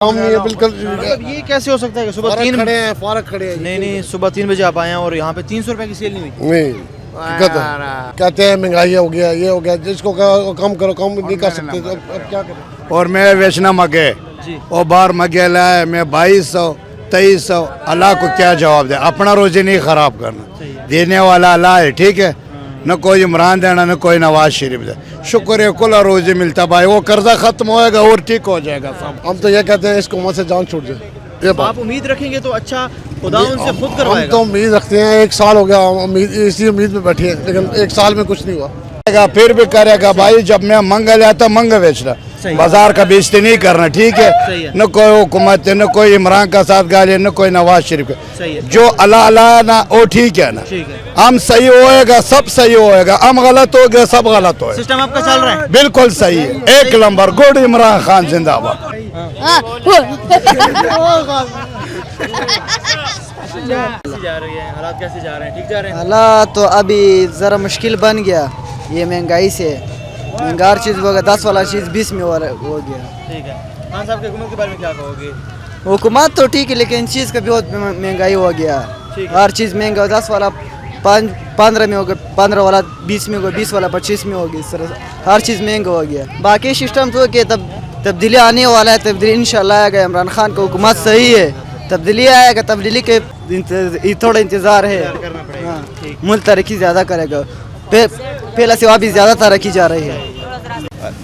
काम नहीं है बिल्कुल। मतलब ये कैसे हो सकता है कि सुबह 3 खड़े हैं, फारक खड़े हैं। नहीं सुबह 3 बजे आप आए हैं और यहाँ पे 300 रुपए की सेल नहीं हुई। नहीं कहते हैं महंगाई हो गया, ये हो गया, जिसको कम करो, कम नहीं कर सकते तो अब क्या करें। और मैं वेचना मगे और बाहर मगे लाए मैं 2200 2300। अल्लाह को क्या जवाब दे, अपना रोजे नहीं खराब करना, देने वाला अल्लाह है, ठीक है। न कोई इमरान देना न कोई नवाज शरीफ दे, शुक्र है कुल रोजे मिलता भाई, वो कर्जा खत्म होएगा और ठीक हो जाएगा सब। हम तो ये कहते हैं इसको मुँह से जान छूट जाए। ये आप उम्मीद रखेंगे तो अच्छा खुदा उनसे खुद हम करवाएगा। तो उम्मीद रखते हैं, 1 साल हो गया उम्मीद, इसी उम्मीद में बैठे हैं, लेकिन 1 साल में कुछ नहीं हुआ। फिर भी करेगा भाई, जब मैं मंगा लाता मंगा बेचना, बाजार का बेचते नहीं करना, ठीक है। न कोई हुकूमत है, न कोई इमरान का साथ गाली, न कोई नवाज शरीफ का, जो अल्लाह अल्लाह ना वो ठीक है ना। हम सही होएगा सब सही होएगा, हम गलत हो गया सब गलत होएगा। सिस्टम आपका चल रहा है बिल्कुल सही है, 1 नंबर गुड, इमरान खान जिंदाबाद। जा रही है, हालात कैसे जा रहे हैं? ठीक जा रहे हैं? हालात तो अभी ज़रा मुश्किल बन गया, ये महंगाई से। महंगा हर चीज़ हो गया, 10 वाला चीज़ 20 में हो गया। ठीक है, खान साहब की हुकूमत के बारे में क्या कहोगे? हुकूमत तो ठीक है, लेकिन चीज़ का बहुत महंगाई हो गया। हर चीज़ महंगा, 10 वाला 15 में हो गया, 15 वाला 20 में हो गया, 20 वाला 25 में हो गया। इस तरह हर चीज़ महंगा हो गया। बाकी सिस्टम तो कि तब्दीली आने वाला है, तब्दीली इंशाल्लाह आएगा। इमरान खान का हुकूमत सही है, तब्दीली आएगा, तब्दीली के थोड़ा इंतज़ार है। हाँ, मुल्क तरक्की ज़्यादा करेगा, पहले से अभी ज़्यादा तरक्की जा रही है।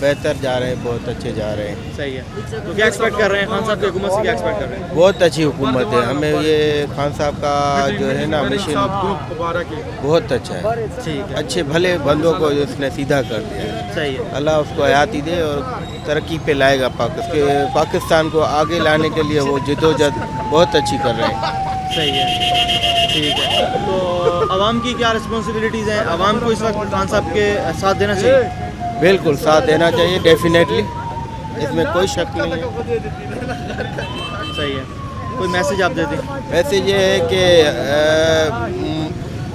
बेहतर जा रहे हैं, बहुत अच्छे जा रहे हैं। सही है। तो क्या एक्सपेक्ट कर रहे हैं खान साहब की हुकूमत से? क्या एक्सपेक्ट कर रहे हैं? बहुत अच्छी हुकूमत है, हमें ये खान साहब का जो है ना मिशन बहुत अच्छा है। ठीक है, अच्छे भले बंदों को उसने सीधा कर दिया है। सही है। अल्लाह उसको हयाती दे और तरक्की पे लाएगा। पाकिस्तान को आगे लाने के लिए वो जिदोजहद बहुत अच्छी कर रहे हैं। सही है, ठीक है। तो आवाम की क्या रिस्पॉन्सिबिलिटीज़ हैं? आवाम को इस वक्त खान साहब के साथ देना चाहिए? बिल्कुल साथ देना चाहिए, डेफिनेटली, इसमें कोई शक नहीं है। सही है। कोई मैसेज आप दे दें? मैसेज ये है कि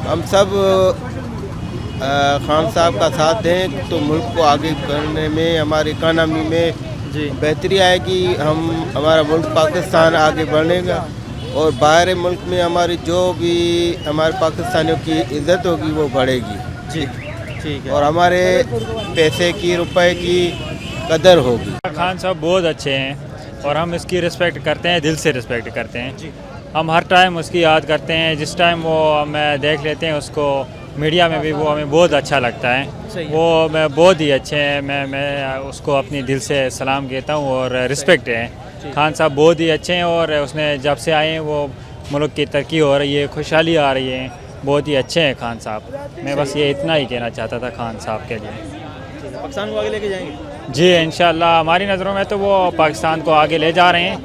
हम सब खान साहब का साथ दें तो मुल्क को आगे करने में, हमारी इकानमी में जी बेहतरी आएगी। हमारा मुल्क पाकिस्तान आगे बढ़ेगा और बाहर मुल्क में हमारी जो भी हमारे पाकिस्तानियों की इज़्ज़त होगी वो बढ़ेगी। जी ठीक है। और हमारे पैसे की, रुपए की कदर होगी। खान साहब बहुत अच्छे हैं और हम इसकी रिस्पेक्ट करते हैं, दिल से रिस्पेक्ट करते हैं। हम हर टाइम उसकी याद करते हैं, जिस टाइम वो हमें देख लेते हैं उसको मीडिया में भी, वो हमें बहुत अच्छा लगता है। वो मैं बहुत ही अच्छे हैं, मैं उसको अपनी दिल से सलाम कहता हूँ और रिस्पेक्ट है। खान साहब बहुत ही अच्छे हैं और उसने जब से आए हैं वो मुल्क की तरक्की हो रही है, खुशहाली आ रही है। बहुत ही अच्छे हैं खान साहब। मैं बस ये इतना ही कहना चाहता था खान साहब के लिए। पाकिस्तान को आगे लेके जाएंगे? जी इंशाल्लाह, हमारी नज़रों में तो वो पाकिस्तान को आगे ले जा रहे हैं।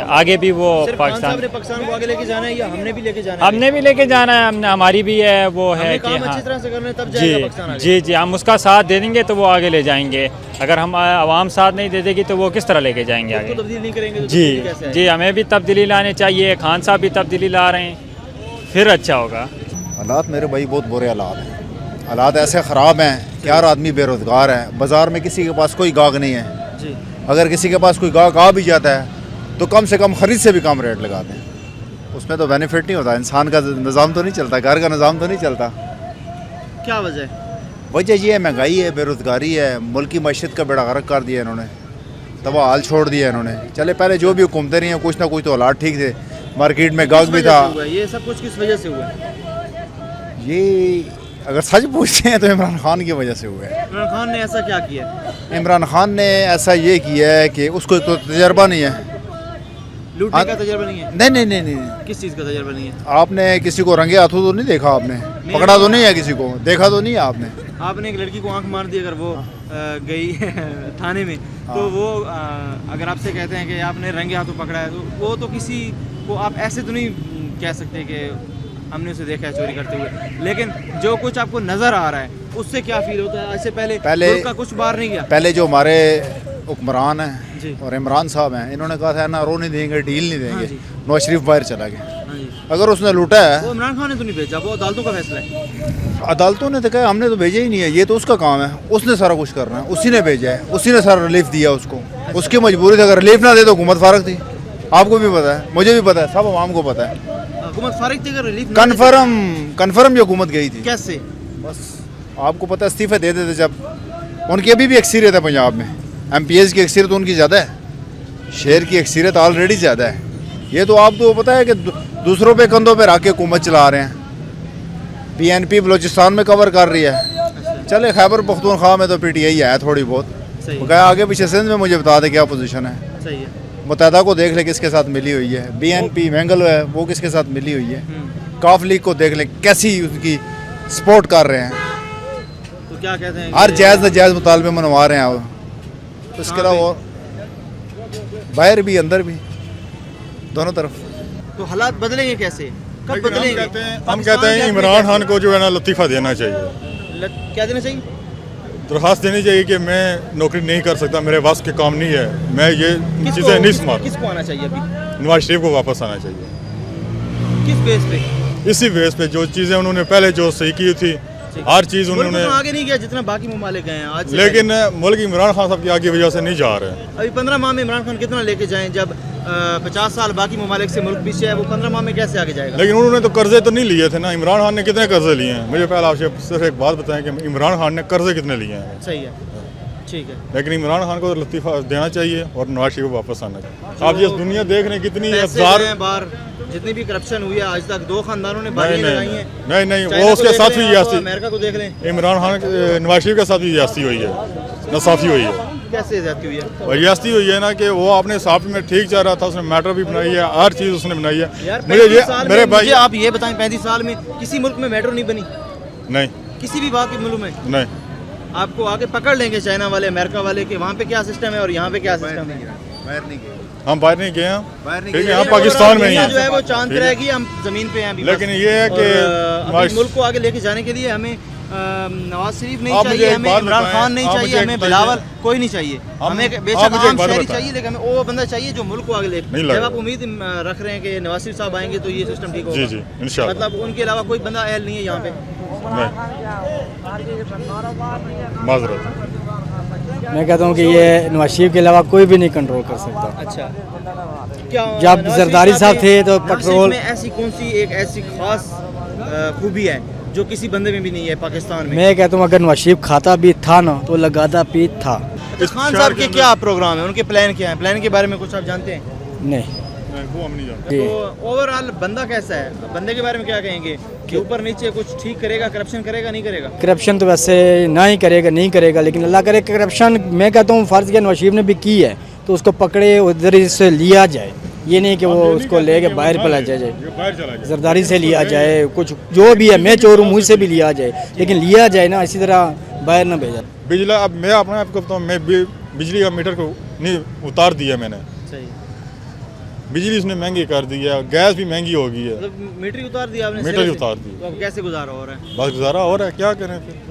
आगे भी वो पाकिस्तान को आगे लेके जाना है या हमने भी लेके जाना है? हमने भी लेके जाना है, हमने हमारी भी है वो है कि काम हाँ अच्छी तरह से करना है, तब जाएगा पाकिस्तान आगे। जी हम उसका साथ दे देंगे तो वो आगे ले जाएंगे। अगर हम आवाम साथ नहीं दे देगी तो वो किस तरह लेके जाएंगे आगे? तब्दीली नहीं करेंगे तो तब्दीली कैसे आएगी? जी हमें भी तब्दीली लानी चाहिए, खान साहब भी तब्दीली ला रहे हैं, फिर अच्छा होगा। हालात मेरे भाई बहुत बुरे हालात हैं। हालात ऐसे ख़राब हैं कि हर आदमी बेरोज़गार है। बाज़ार में किसी के पास कोई गाहक नहीं है जी। अगर किसी के पास कोई गाहक आ भी जाता है तो कम से कम ख़रीद से भी कम रेट लगाते हैं। उसमें तो बेनिफिट नहीं होता, इंसान का निज़ाम तो नहीं चलता, घर का निज़ाम तो नहीं चलता। क्या वजह है? वजह ये है, महंगाई है, बेरोज़गारी है, मुल्क की मैशत का बेड़ा गर्क कर दिया इन्होंने, तबाह हाल छोड़ दिया इन्होंने। चले पहले जो भी हुकूमतें रही हैं कुछ ना कुछ तो हालात ठीक थे, मार्केट में गाहक भी था। ये सब कुछ किस वजह से हुआ है? ये अगर सच पूछते हैं तो इमरान खान की वजह से हुआ है। इमरान खान ने ऐसा क्या किया? इमरान खान ने ऐसा ये किया है कि उसको तो तजर्बा नहीं है, लूटने का तजर्बा नहीं है। नहीं। किस चीज़ का तजर्बा नहीं है? आपने किसी को रंगे हाथों तो नहीं देखा, आपने पकड़ा तो नहीं है, किसी को देखा तो नहीं है आपने। आपने एक लड़की को आंख मार दी, अगर वो गई थाने में तो वो अगर आपसे कहते हैं कि आपने रंगे हाथों पकड़ा है, तो वो तो किसी को आप ऐसे तो नहीं कह सकते कि हमने उसे देखा है चोरी करते हुए। लेकिन जो कुछ आपको नज़र आ रहा है उससे क्या फील होता है? इससे पहले मुल्क का कुछ बाहर नहीं गया। पहले जो हमारे हुक्मरान हैं जी। और इमरान साहब हैं, इन्होंने कहा था ना रो नहीं देंगे, डील नहीं हाँ देंगे। जी। नवाज शरीफ बाहर चला गया। हाँ जी। अगर उसने लूटा है, वो इमरान खान ने तो नहीं भेजा, वो अदालतों का फैसला है। अदालतों ने तो कहा हमने तो भेजा ही नहीं है, ये तो उसका काम है, उसने सारा कुछ करना है, उसी ने भेजा है, उसी ने सारा रिलीफ दिया उसको। उसकी मजबूरी थी, अगर रिलीफ ना दे तो हुकूमत फारग थी। आपको भी पता है, मुझे भी पता है, सब आवाम को पता है। हुकूमत फारिग थी, अगर रिलीफ ना कन्फर्म ये हुकूमत गई थी। कैसे? बस आपको पता है, इस्तीफे दे देते जब। उनकी अभी भी अक्सरियत है पंजाब में, MPs की अक्सरियत उनकी ज़्यादा है, शहर की अक्सरियत ऑलरेडी ज़्यादा है। ये तो आपको पता है कि दूसरों पे कंधों पे रख के हुकूमत चला रहे हैं। PNP बलोचिस्तान में कवर कर रही है, चले खैबर पख्तूनख्वा में तो PTI है थोड़ी बहुत। सही वो कहा आगे पीछे सिंध में मुझे बता दे क्या पोजीशन है। सही है। मुत्तहदा को देख ले किसके साथ मिली हुई है, BNP मैंगल है वो किसके साथ मिली हुई है। काफ लीग को देख ले कैसी उनकी सपोर्ट कर रहे हैं, तो क्या कहते हैं हर जायज़ नाजायज़ मुतालबे मनवा रहे हैं वो। तो इसके अलावा और बाहर भी अंदर भी दोनों तरफ। तो हालात बदलेंगे कैसे, कब लेकिन बदलेंगे? हम कहते हैं इमरान खान को जो है ना लतीफ़ा देना चाहिए, क्या देना चाहिए? दरख्वास्त देनी चाहिए कि मैं नौकरी नहीं कर सकता, मेरे वास के काम नहीं है, मैं ये चीज़ें नहीं संभाल। किसको आना चाहिए अभी? नवाज शरीफ को वापस आना चाहिए। किस बेस पे? इसी बेस पे जो चीज़ें उन्होंने पहले जो सही की थी, हर चीज़ मुल्क उन्होंने, तो आगे नहीं गया जितना बाकी ममालिक गए हैं आज से। लेकिन मुल्क इमरान खान साहब की आगे वजह से नहीं जा रहे हैं। अभी 15 माह में इमरान खान कितना लेके जाएं, जब 50 साल बाकी ममालिक से मुल्क पीछे है, वो 15 माह में कैसे आगे जाएगा? लेकिन उन्होंने तो कर्जे तो नहीं लिए थे ना। इमरान खान ने कितने कर्जे लिए हैं? मुझे पहले आपसे सिर्फ एक बात बताएं कि इमरान खान ने कर्जे कितने लिए हैं। सही है, ठीक है। लेकिन इमरान खान को लतीफ़ा देना चाहिए और नवाज शरीफ को वापस आना चाहिए। आप ये दुनिया देख रहे हैं कितनी पैसे हजार। हैं बाहर, जितनी भी करप्शन हुई है आज तक 2 खानदानों ने बाजियां लगाई हैं। नहीं चाइना वो को उसके देख साथ लें भी आप, ज्यादती, अमेरिका को देख लें। इमरान खान नवाज शरीफ के साथ भी ज्यादती हुई है, नासाफी हुई है। कैसे ज्यादती हुई है? और ज्यादती हुई है ना कि वो अपने साफ में ठीक जा रहा था, उसने मैटर भी बनाई है, हर चीज़ उसने बनाई है। यार मुझे 35 ये साल मेरे में भाई मुझे आप ये बताएं, 35 साल में किसी मुल्क में मेट्रो नहीं बनी? नहीं किसी भी बात के मुल्क में नहीं, आपको आगे पकड़ लेंगे चाइना वाले, अमेरिका वाले के वहाँ पे क्या सिस्टम है और यहाँ पे क्या सिस्टम है। बाहर नहीं गए, हम बाहर नहीं गए हैं, बाहर नहीं ठीक गए। है, हम पाकिस्तान में ही दुनिया जो है हैं। वो चांद पे ठीक है। रहेगी, हम जमीन पे हैं अभी। लेकिन बस। ये है कि और, नवाज- अभी मुल्क को आगे लेके जाने के लिए हमें नवाज शरीफ नहीं आप मुझे चाहिए, एक हमें बात इमरान बताएं, खान नहीं आप चाहिए, मुझे एक हमें बताइए। बिलावल कोई नहीं चाहिए, हमें आप बेशक मुझे एक आम बात शहरी बताएं। चाहिए, लेकिन हमें वो बंदा चाहिए जो मुल्क को आगे ले। नहीं जब लगेगा। आप उम्मीद रख रहे हैं कि नवाज शरीफ साहब आएंगे तो ये सिस्टम ठीक होगा। जी जी इंशाल्लाह। मतलब उनके अलावा कोई बंदा अहल नहीं है यहाँ पे। नहीं, माजरत। मैं कहता हूँ कि ये नवाज शरीफ के अलावा कोई भी नहीं कंट्रोल कर सकता। अच्छा, क्या जब नवाज जरदारी शरीफ साहब थे तो नवाज शरीफ पेट्रोल- में ऐसी कौन सी एक ऐसी खास खूबी है जो किसी बंदे में भी नहीं है पाकिस्तान में? मैं कहता हूँ अगर नवाज शरीफ खाता भी था ना तो लगाता भी था। इस खान शहर साहब के के अंदर- क्या प्रोग्राम है, उनके प्लान क्या है? प्लान के बारे में कुछ आप जानते हैं? नहीं वो हम नहीं जानते। जी। तो ओवरऑल बंदा कैसा है? बंदे के बारे में क्या कहेंगे कि ऊपर नीचे कुछ ठीक करेगा, करप्शन करेगा, नहीं करेगा? करप्शन तो वैसे ना ही करेगा, नहीं करेगा, लेकिन अल्लाह करे करप्शन मैं कहता हूँ फ़र्ज़ किया नवाज शरीफ ने भी की है तो उसको पकड़े उधर से लिया जाए, ये नहीं कि वो उसको लेके बाहर पला जाए। ये बाहर चला गया। जरदारी से लिया जाए, कुछ जो भी है मैं चोर हूँ मुझसे भी लिया जाए, लेकिन लिया जाए ना, इसी तरह बाहर ना भेजा। बिजली अब मैं अपने आपको बताऊँ, मैं बिजली का मीटर को नहीं उतार दिया मैंने। सही। बिजली उसने महंगी कर दी है, गैस भी महंगी हो गई है, मतलब मीटर ही उतार दिया आपने? मीटर सिरे ही से? उतार दी। तो अब कैसे गुजारा हो रहा है? बस गुजारा हो रहा है, क्या करें फिर।